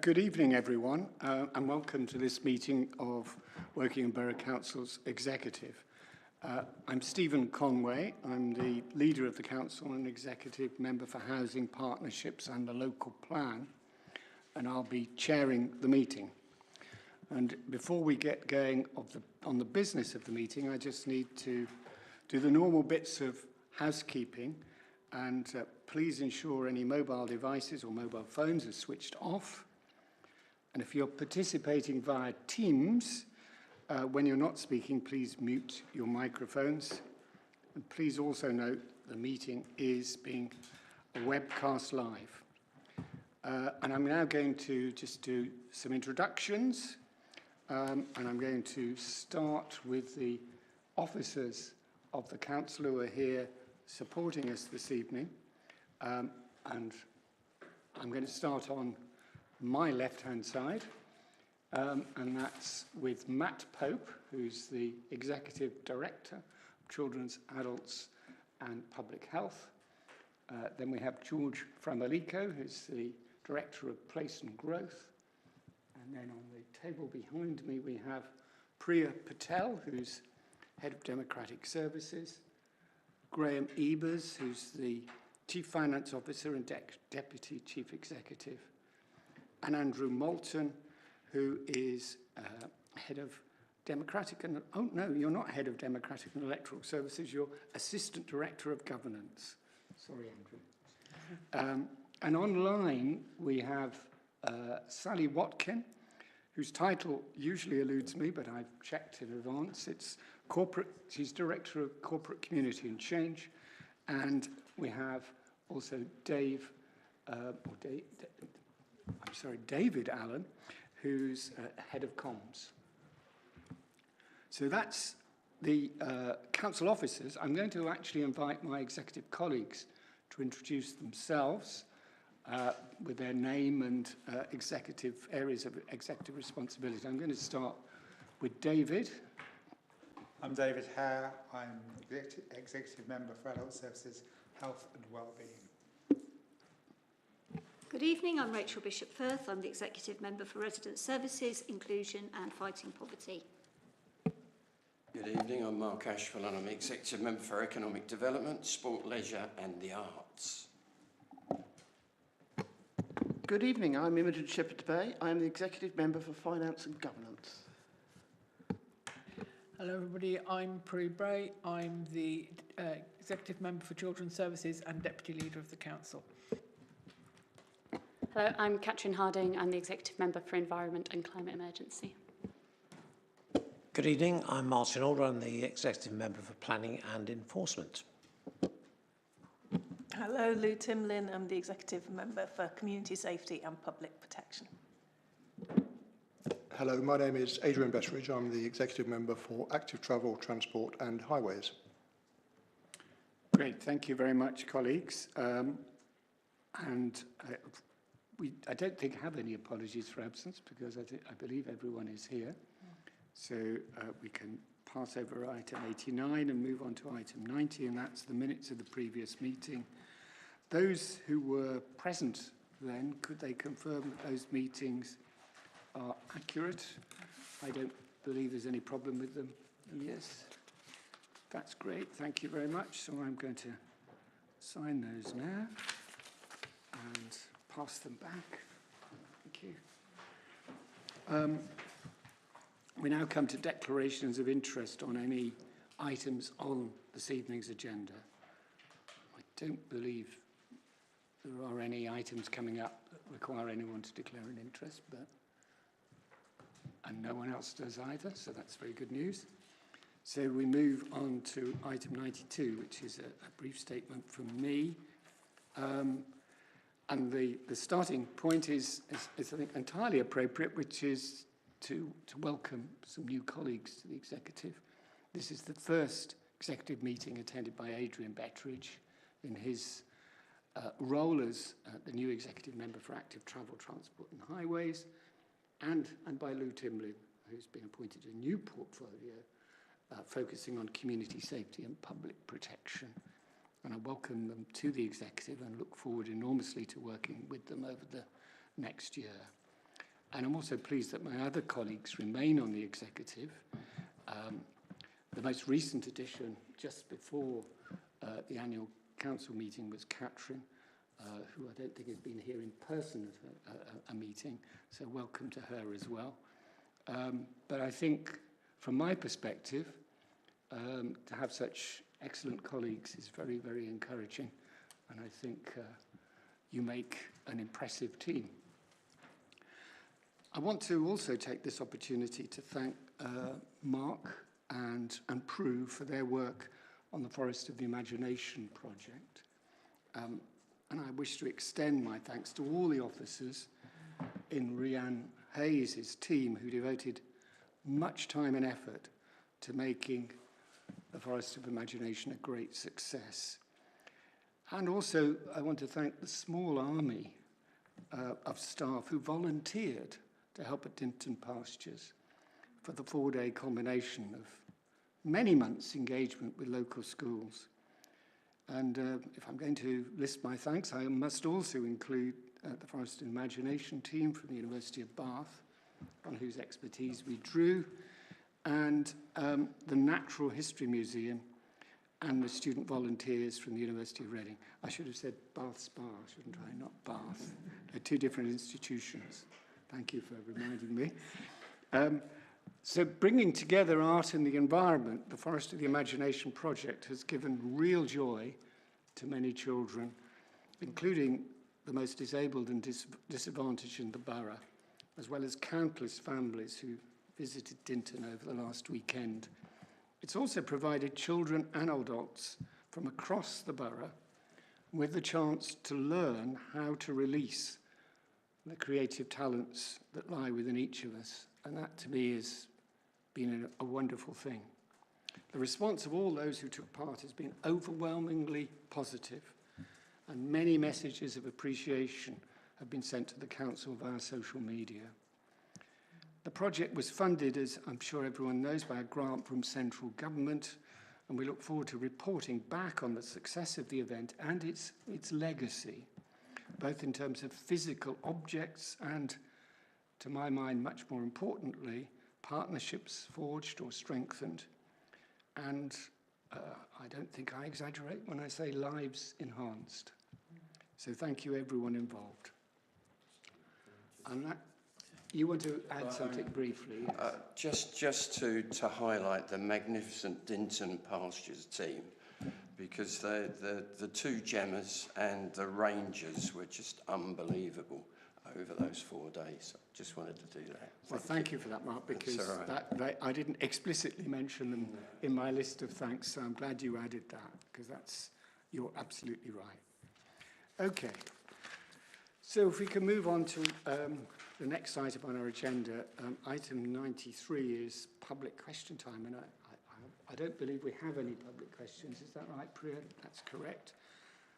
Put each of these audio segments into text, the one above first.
Good evening, everyone, and welcome to this meeting of Woking Borough Council's Executive. I'm Stephen Conway. I'm the leader of the Council and Executive Member for Housing Partnerships and the Local Plan, and I'll be chairing the meeting. And before we get going on the business of the meeting, I just need to do the normal bits of housekeeping, and please ensure any mobile devices or mobile phones are switched off. And if you're participating via Teams, when you're not speaking, please mute your microphones. And please also note the meeting is being webcast live. And I'm now going to just do some introductions. And I'm going to start with the officers of the council who are here supporting us this evening. And I'm going to start on my left-hand side, and that's with Matt Pope, who's the Executive Director of Children's, Adults and Public Health. Then we have George Framalico, who's the Director of Place and Growth. And then on the table behind me, we have Priya Patel, who's Head of Democratic Services, Graham Ebers, who's the Chief Finance Officer and Deputy Chief Executive, and Andrew Moulton, who is Head of Democratic and... Oh, no, you're not Head of Democratic and Electoral Services, you're Assistant Director of Governance. Sorry, Andrew. And online, we have Sally Watkin, whose title usually eludes me, but I've checked in advance. She's Director of Corporate Community and Change. And we have also David Allen, who's Head of Comms. So that's the council officers. I'm going to actually invite my executive colleagues to introduce themselves with their name and executive areas of executive responsibility. I'm going to start with David. I'm David Hare. I'm Executive Member for Adult Services, Health and Wellbeing. Good evening, I'm Rachel Bishop-Firth. I'm the Executive Member for Resident Services, Inclusion and Fighting Poverty. Good evening, I'm Mark Ashwell and I'm Executive Member for Economic Development, Sport, Leisure and the Arts. Good evening, I'm Imogen Shepherd-Bay. I'm the Executive Member for Finance and Governance. Hello everybody, I'm Prue Bray. I'm the Executive Member for Children's Services and Deputy Leader of the Council. Hello, I'm Catherine Harding. I'm the Executive Member for Environment and Climate Emergency. Good evening, I'm Martin Alder. I'm the Executive Member for Planning and Enforcement. Hello, Lou Timlin. I'm the Executive Member for Community Safety and Public Protection. Hello, my name is Adrian Bestridge. I'm the Executive Member for Active Travel, Transport and Highways. Great, thank you very much, colleagues. I don't think I have any apologies for absence because I believe everyone is here. So we can pass over item 89 and move on to item 90, and that's the minutes of the previous meeting. Those who were present then, could they confirm that those meetings are accurate? I don't believe there's any problem with them. Yes, that's great. Thank you very much. So I'm going to sign those now and pass them back. Thank you. We now come to declarations of interest on any items on this evening's agenda. I don't believe there are any items coming up that require anyone to declare an interest, and no one else does either, so that's very good news. So we move on to item 92, which is a brief statement from me. And the starting point is I think, entirely appropriate, which is to welcome some new colleagues to the executive. This is the first executive meeting attended by Adrian Betteridge in his role as the new executive member for Active Travel, Transport and Highways, and by Lou Timlin, who's been appointed a new portfolio focusing on community safety and public protection. And I welcome them to the executive and look forward enormously to working with them over the next year. And I'm also pleased that my other colleagues remain on the executive. The most recent addition, just before the annual council meeting, was Catherine, who I don't think has been here in person at a meeting, so welcome to her as well. But I think, from my perspective, to have such excellent colleagues is very, very encouraging, and I think you make an impressive team. I want to also take this opportunity to thank Mark and Prue for their work on the Forest of the Imagination project. And I wish to extend my thanks to all the officers in Rhiannon Hayes' team who devoted much time and effort to making the Forest of Imagination a great success. And also, I want to thank the small army of staff who volunteered to help at Dinton Pastures for the 4-day combination of many months' engagement with local schools. And if I'm going to list my thanks, I must also include the Forest of Imagination team from the University of Bath, on whose expertise we drew, and the Natural History Museum and the student volunteers from the University of Reading. I should have said Bath Spa, shouldn't I? Not Bath. They're two different institutions. Thank you for reminding me. So bringing together art and the environment, the Forest of the Imagination project has given real joy to many children, including the most disabled and disadvantaged in the borough, as well as countless families who visited Dinton over the last weekend. It's also provided children and adults from across the borough with the chance to learn how to release the creative talents that lie within each of us. And that, to me, has been a wonderful thing. The response of all those who took part has been overwhelmingly positive, and many messages of appreciation have been sent to the council via social media. The project was funded, as I'm sure everyone knows, by a grant from central government, and we look forward to reporting back on the success of the event and its legacy, both in terms of physical objects and, to my mind, much more importantly, partnerships forged or strengthened, and I don't think I exaggerate when I say lives enhanced. So thank you everyone involved. And that, you want to add something briefly? Yes. Just to highlight the magnificent Dinton Pastures team, because the two Gemmers and the Rangers were just unbelievable over those 4 days. I just wanted to do that. Well, thank you for that, Mark, because right. I didn't explicitly mention them in my list of thanks, so I'm glad you added that, because you're absolutely right. Okay, so if we can move on to the next item on our agenda, item 93 is public question time, and I don't believe we have any public questions. Is that right, Priya? That's correct.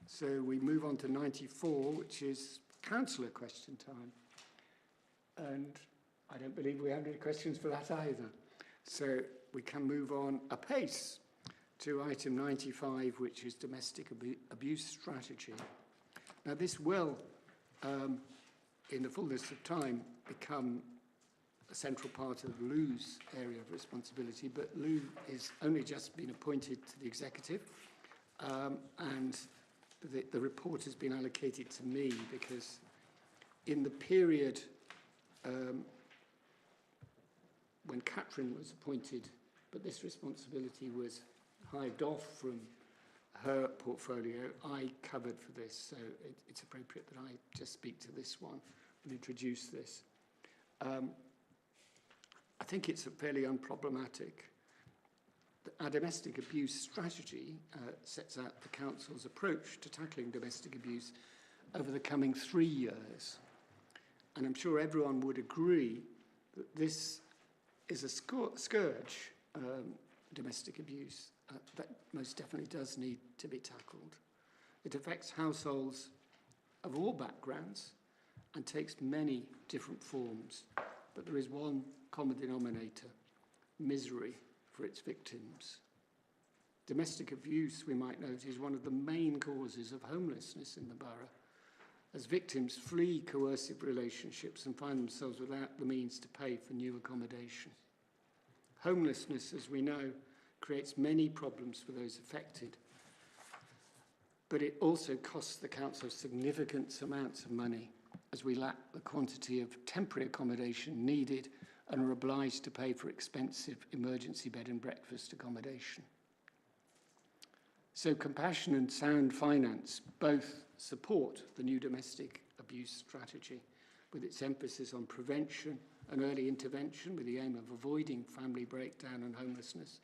So we move on to 94, which is councillor question time. And I don't believe we have any questions for that either. So we can move on apace to item 95, which is domestic abuse strategy. Now this will, in the fullness of time, become a central part of Lou's area of responsibility, but Lou is only just been appointed to the executive, and the report has been allocated to me because in the period when Catherine was appointed, but this responsibility was hived off from her portfolio, I covered for this, so it's appropriate that I just speak to this one and introduce this. I think it's fairly unproblematic. Our domestic abuse strategy sets out the council's approach to tackling domestic abuse over the coming 3 years. And I'm sure everyone would agree that this is a scourge, domestic abuse, that most definitely does need to be tackled. It affects households of all backgrounds and takes many different forms, but there is one common denominator: misery for its victims. Domestic abuse, we might note, is one of the main causes of homelessness in the borough, as victims flee coercive relationships and find themselves without the means to pay for new accommodation. Homelessness, as we know, creates many problems for those affected, but it also costs the council significant amounts of money, as we lack the quantity of temporary accommodation needed and are obliged to pay for expensive emergency bed and breakfast accommodation. So compassion and sound finance both support the new domestic abuse strategy, with its emphasis on prevention and early intervention with the aim of avoiding family breakdown and homelessness,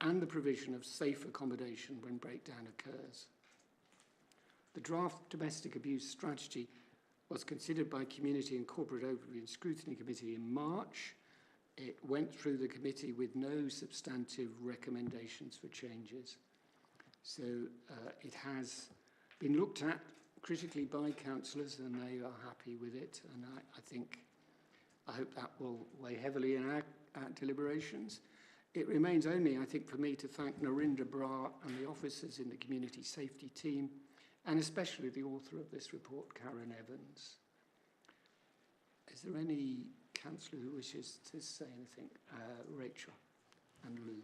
and the provision of safe accommodation when breakdown occurs. The draft domestic abuse strategy was considered by Community and Corporate Overview and Scrutiny Committee in March. It went through the committee with no substantive recommendations for changes. So it has been looked at critically by councillors and they are happy with it. And I hope that will weigh heavily in our deliberations. It remains only, I think, for me to thank Narinder Brar and the officers in the community safety team, and especially the author of this report, Karen Evans. Is there any councillor who wishes to say anything? Rachel and Lou.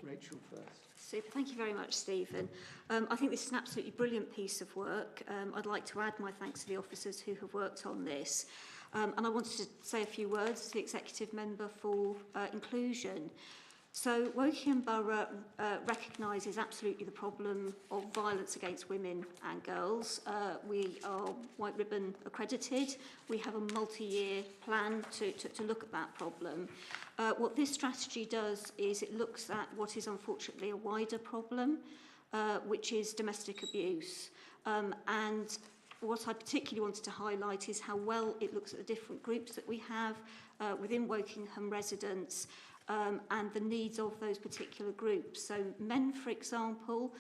Rachel first. Super. Thank you very much, Stephen. I think this is an absolutely brilliant piece of work. I'd like to add my thanks to the officers who have worked on this. And I wanted to say a few words as the Executive Member for Inclusion. So Wokingham Borough recognises absolutely the problem of violence against women and girls. We are White Ribbon accredited. We have a multi-year plan to look at that problem. What this strategy does is it looks at what is unfortunately a wider problem, which is domestic abuse. And what I particularly wanted to highlight is how well it looks at the different groups that we have within Wokingham residents, and the needs of those particular groups. So men, for example,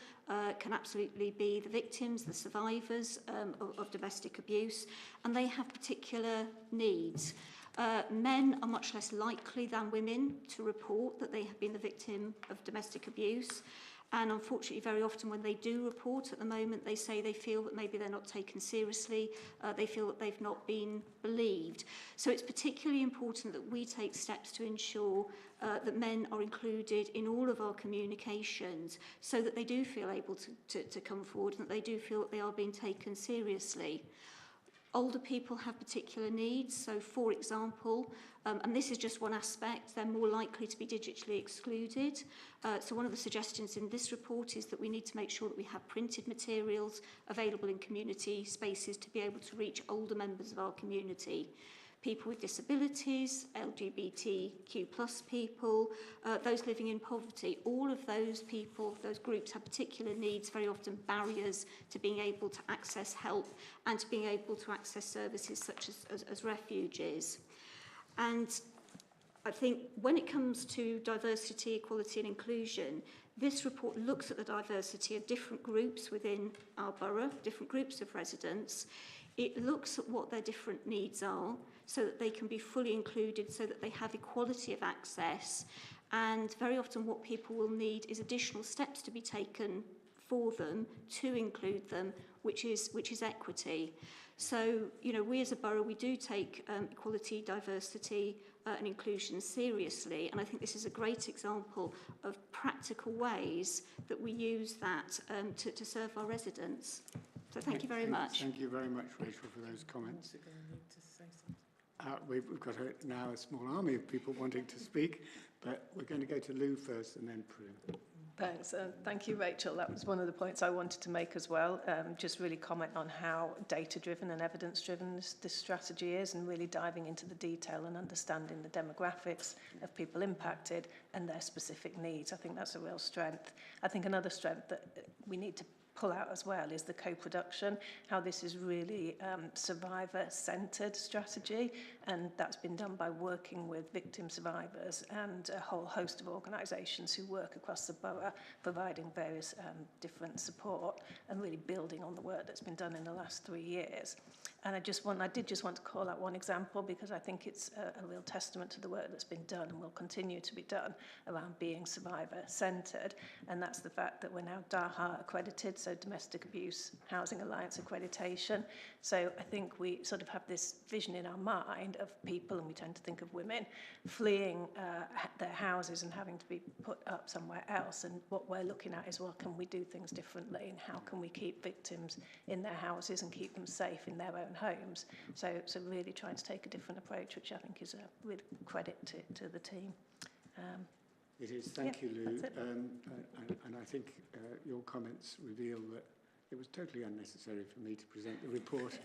can absolutely be the victims, the survivors of domestic abuse, and they have particular needs. Men are much less likely than women to report that they have been the victim of domestic abuse. And unfortunately, very often when they do report at the moment, they say they feel that maybe they're not taken seriously, they feel that they've not been believed. So it's particularly important that we take steps to ensure that men are included in all of our communications so that they do feel able to come forward and that they do feel that they are being taken seriously. Older people have particular needs, so for example, and this is just one aspect, they're more likely to be digitally excluded. So one of the suggestions in this report is that we need to make sure that we have printed materials available in community spaces to be able to reach older members of our community. People with disabilities, LGBTQ+ people, those living in poverty, all of those people, those groups have particular needs, very often barriers to being able to access help and to being able to access services such as refuges. And I think when it comes to diversity, equality and inclusion, this report looks at the diversity of different groups within our borough, different groups of residents. It looks at what their different needs are so that they can be fully included, so that they have equality of access. And very often what people will need is additional steps to be taken for them to include them, which is equity. So, you know, we as a borough, we do take equality, diversity and inclusion seriously. And I think this is a great example of practical ways that we use that to serve our residents. So thank you very much. Thank you very much, Rachel, for those comments. We've got now a small army of people wanting to speak, but we're going to go to Lou first and then Prue. Thanks. Thank you, Rachel. That was one of the points I wanted to make as well. Just really comment on how data-driven and evidence-driven this strategy is, and really diving into the detail and understanding the demographics of people impacted and their specific needs. I think that's a real strength. I think another strength that we need to pull out as well is the co-production, how this is really survivor-centred strategy, and that's been done by working with victim survivors and a whole host of organisations who work across the borough, providing various different support and really building on the work that's been done in the last 3 years. And I did just want to call out one example because I think it's a real testament to the work that's been done and will continue to be done around being survivor-centred. And that's the fact that we're now DAHA accredited, so Domestic Abuse Housing Alliance accreditation. So I think we sort of have this vision in our mind of people, and we tend to think of women, fleeing their houses and having to be put up somewhere else. And what we're looking at is, well, can we do things differently, and how can we keep victims in their houses and keep them safe in their own homes? So really trying to take a different approach, which I think is a real credit to the team. It is. Thank you, Lou. that's it. And I think your comments reveal that it was totally unnecessary for me to present the report.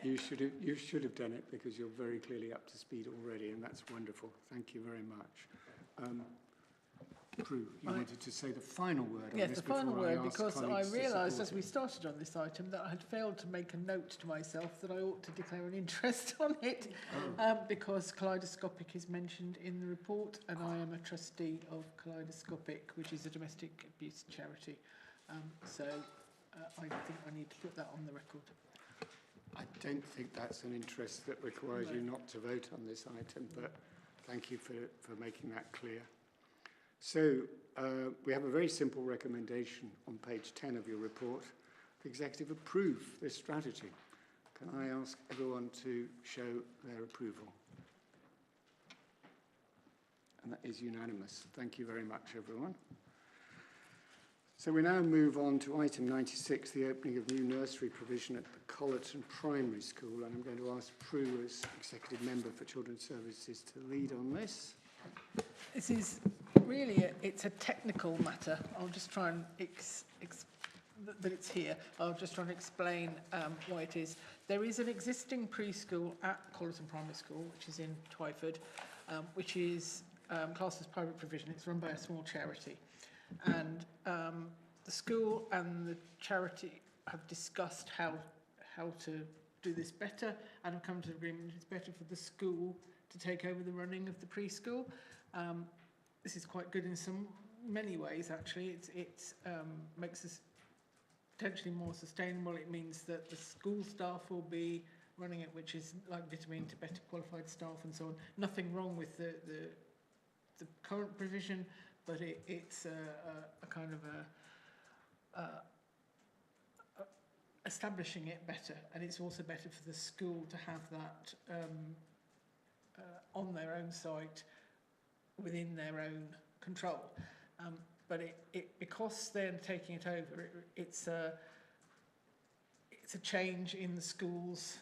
You should have done it because you're very clearly up to speed already, and that's wonderful. Thank you very much. Prue, you wanted to say the final word on Yes, this the final before I word, ask because I colleagues to realised support as we it. started on this item that I had failed to make a note to myself that I ought to declare an interest on it, because Kaleidoscopic is mentioned in the report, and I am a trustee of Kaleidoscopic, which is a domestic abuse charity. I think I need to put that on the record. I don't think that's an interest that requires you not to vote on this item, but thank you for making that clear. So we have a very simple recommendation on page 10 of your report. The executive approve this strategy. Can I ask everyone to show their approval? And that is unanimous. Thank you very much, everyone. So we now move on to item 96, the opening of new nursery provision at the Collerton Primary School. And I'm going to ask Prue, as Executive Member for Children's Services, to lead on this. This is really, it's a technical matter. I'll just try and that it's here. I'll just try and explain why it is. There is an existing preschool at Collerton Primary School, which is in Twyford, which is classed as private provision. It's run by a small charity. And the school and the charity have discussed how to do this better, and have come to an agreement it's better for the school to take over the running of the preschool. This is quite good in many ways, actually. It makes us potentially more sustainable. It means that the school staff will be running it, which is likely to mean to better qualified staff and so on. Nothing wrong with the current provision, but it's a kind of establishing it better, and it's also better for the school to have that on their own site, within their own control. But because they're taking it over, it's a change in the school's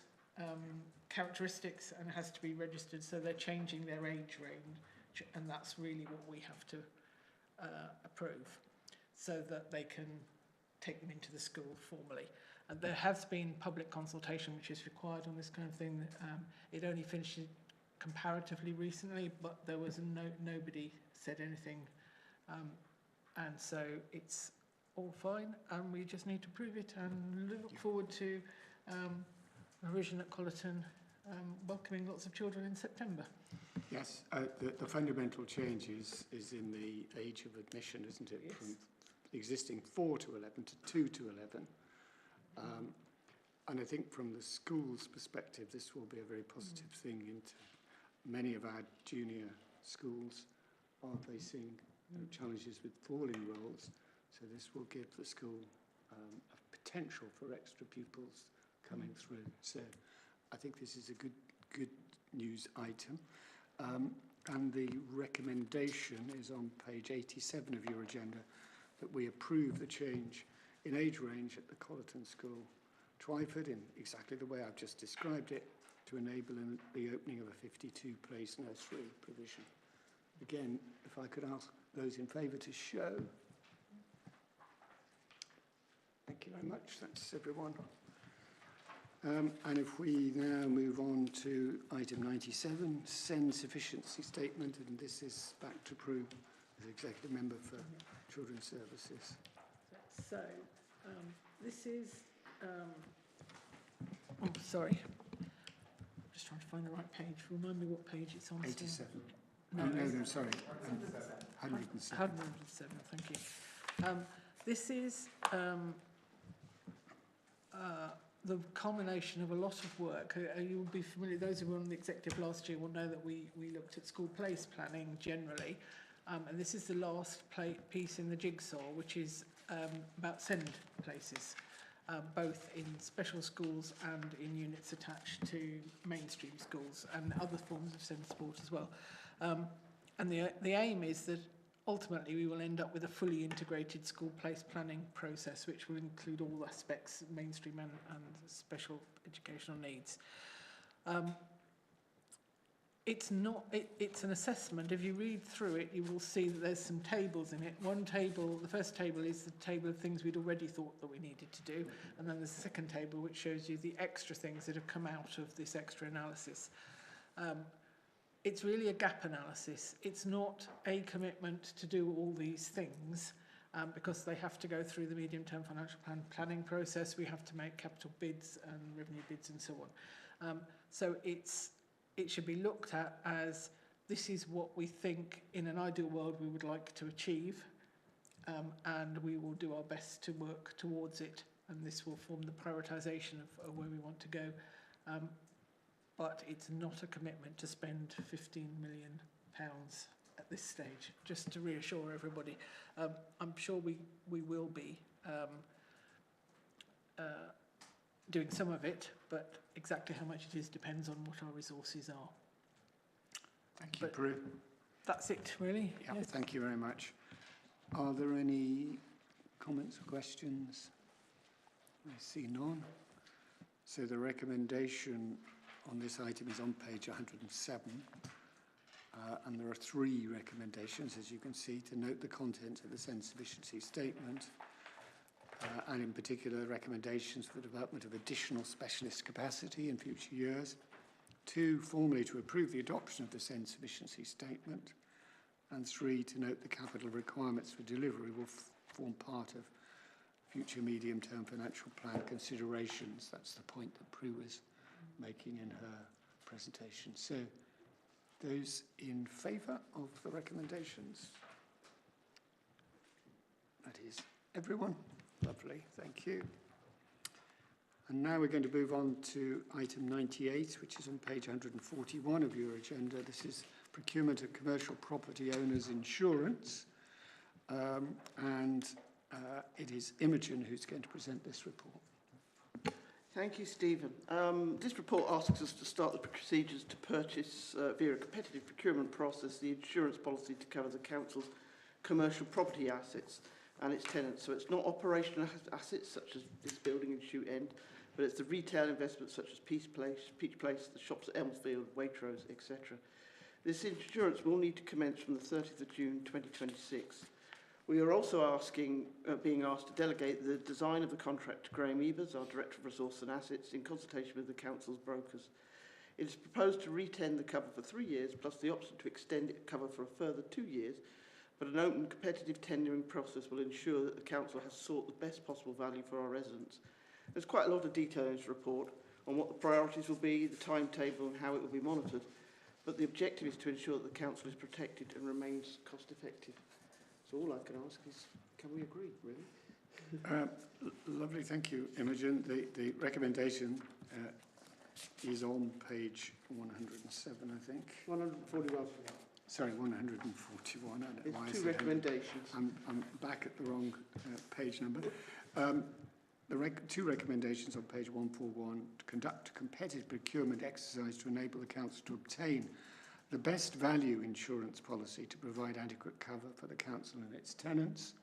characteristics, and has to be registered, so they're changing their age range, and that's really what we have to approve, so that they can take them into the school formally. And there has been public consultation which is required on this kind of thing. It only finished comparatively recently, but there was nobody said anything, and so it's all fine, and we just need to prove it, and look forward to revision at Collerton, welcoming lots of children in September. Yes, the fundamental change is in the age of admission, isn't it? Yes. From existing 4 to 11 to 2 to 11. And I think from the school's perspective, this will be a very positive thing. Into many of our junior schools are facing challenges with falling roles, so this will give the school a potential for extra pupils coming through. So I think this is a good news item. And the recommendation is on page 87 of your agenda, that we approve the change in age range at the Collerton School, Twyford, in exactly the way I've just described it, to enable the opening of a 52-place nursery provision. Again, if I could ask those in favour to show. Thank you very much. That's everyone. And if we now move on to item 97, SEND sufficiency statement, and this is back to Prue as Executive Member for Children's Services. So, this is, sorry, I'm just trying to find the right page. Remind me what page it's on. 87. No, No, sorry. 107. 107, thank you. This is the culmination of a lot of work. You will be familiar, those who were on the executive last year will know that we looked at school place planning generally, and this is the last piece in the jigsaw, which is about SEND places, both in special schools and in units attached to mainstream schools and other forms of SEND support as well. And the aim is that ultimately we will end up with a fully integrated school place planning process, which will include all aspects, mainstream and special educational needs. It's an assessment. If you read through it, you will see that there's some tables in it. One table, the first table, is the table of things we'd already thought that we needed to do. And then there's a second table which shows you the extra things that have come out of this extra analysis. It's really a gap analysis. It's not a commitment to do all these things because they have to go through the medium-term financial planning process. We have to make capital bids and revenue bids and so on. So it should be looked at as this is what we think in an ideal world we would like to achieve, and we will do our best to work towards it, and this will form the prioritisation of where we want to go. But it's not a commitment to spend £15 million at this stage, just to reassure everybody. I'm sure we will be doing some of it, but exactly how much it is depends on what our resources are. Thank you, Prue. That's it, really. Yeah, Yes. thank you very much. Are there any comments or questions? I see none. So the recommendation on this item is on page 107. And there are 3 recommendations, as you can see, to note the content of the SEND sufficiency statement, and in particular recommendations for the development of additional specialist capacity in future years. 2, formally to approve the adoption of the SEND sufficiency statement. And 3, to note the capital requirements for delivery will form part of future medium-term financial plan considerations. That's the point that Prue was making in her presentation. So, those in favour of the recommendations? That is everyone. Lovely, thank you. And now we're going to move on to item 98, which is on page 141 of your agenda. This is procurement of commercial property owners insurance. It is Imogen who's going to present this report. Thank you, Stephen. This report asks us to start the procedures to purchase, via a competitive procurement process, the insurance policy to cover the council's commercial property assets and its tenants. So it's not operational assets such as this building in Shoot End, but it's the retail investments such as Peach Place, the shops at Elmsfield, Waitrose, etc. This insurance will need to commence from the 30th of June 2026. We are also being asked to delegate the design of the contract to Graham Ebers, our Director of Resource and Assets, in consultation with the Council's brokers. It is proposed to retend the cover for 3 years, plus the option to extend it cover for a further 2 years, but an open competitive tendering process will ensure that the Council has sought the best possible value for our residents. There's quite a lot of detail in this report on what the priorities will be, the timetable and how it will be monitored, but the objective is to ensure that the Council is protected and remains cost effective. So all I can ask is, can we agree, really? Lovely, thank you, Imogen. The recommendation is on page 107, I think. 141. Sorry, 141. I don't know why I It's 2 said recommendations. I'm back at the wrong page number. The 2 recommendations on page 141 to conduct a competitive procurement exercise to enable the council to obtain the best value insurance policy to provide adequate cover for the council and its tenants,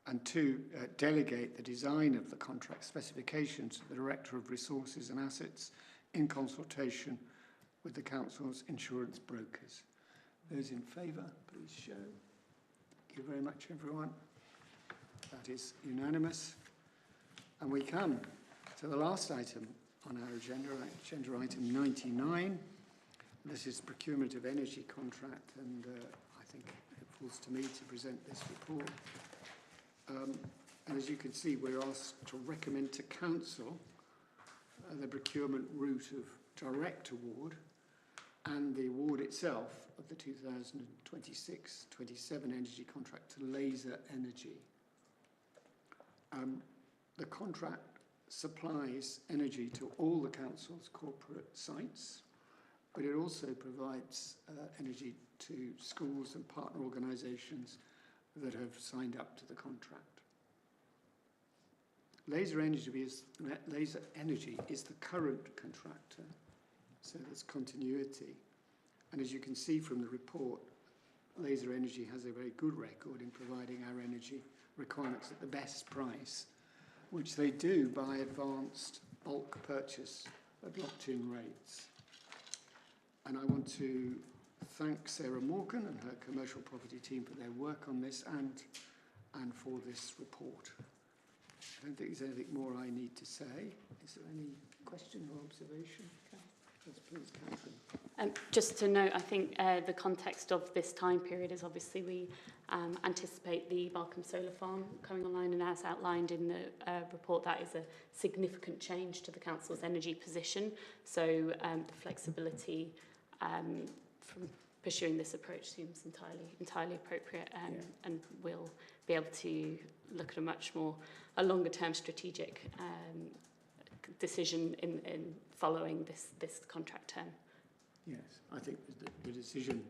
and 2, delegate the design of the contract specifications to the Director of Resources and Assets in consultation with the council's insurance brokers. Those in favour, please show. Thank you very much, everyone. That is unanimous. And we come to the last item on our agenda item 99. This is procurement of energy contract, and I think it falls to me to present this report. And as you can see, we're asked to recommend to Council the procurement route of direct award and the award itself of the 2026-27 energy contract to Laser Energy. The contract supplies energy to all the council's corporate sites, but it also provides energy to schools and partner organisations that have signed up to the contract. Laser Energy is the current contractor, so there's continuity. And as you can see from the report, Laser Energy has a very good record in providing our energy requirements at the best price, which they do by advanced bulk purchase at locked-in rates. And I want to thank Sarah Morgan and her commercial property team for their work on this and for this report. I don't think there's anything more I need to say. Is there any question or observation? Yes, please, Catherine. Just to note, I think the context of this time period is obviously we anticipate the Balcombe Solar Farm coming online, and as outlined in the report, that is a significant change to the council's energy position. So the flexibility from pursuing this approach seems entirely appropriate, and we'll be able to look at a longer term strategic decision in following this contract term. Yes, I think the decision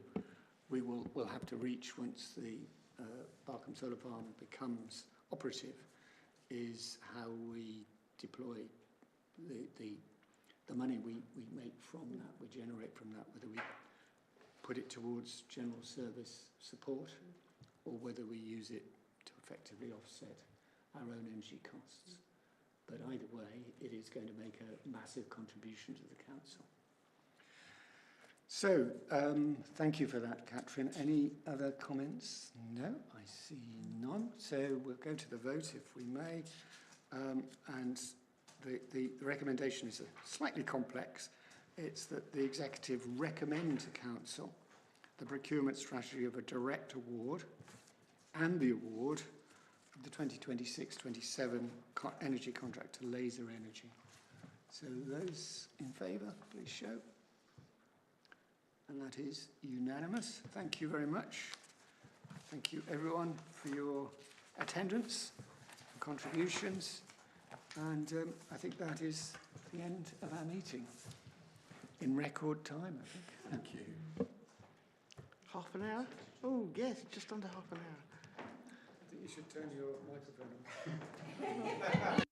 we'll have to reach once the Balcombe Solar Farm becomes operative is how we deploy the money we make from that, we generate from that, whether we put it towards general service support or whether we use it to effectively offset our own energy costs. But either way, it is going to make a massive contribution to the council. So, thank you for that, Catherine. Any other comments? No, I see none. So we'll go to the vote, if we may. And the recommendation is slightly complex. It's that the executive recommend to council the procurement strategy of a direct award and the award of the 2026-27 energy contract to Laser Energy. So those in favour, please show. And that is unanimous. Thank you very much. Thank you everyone for your attendance and contributions. And I think that is the end of our meeting. In record time, I think. Thank you. Half an hour? Oh, yes, just under half an hour. I think you should turn your microphone on.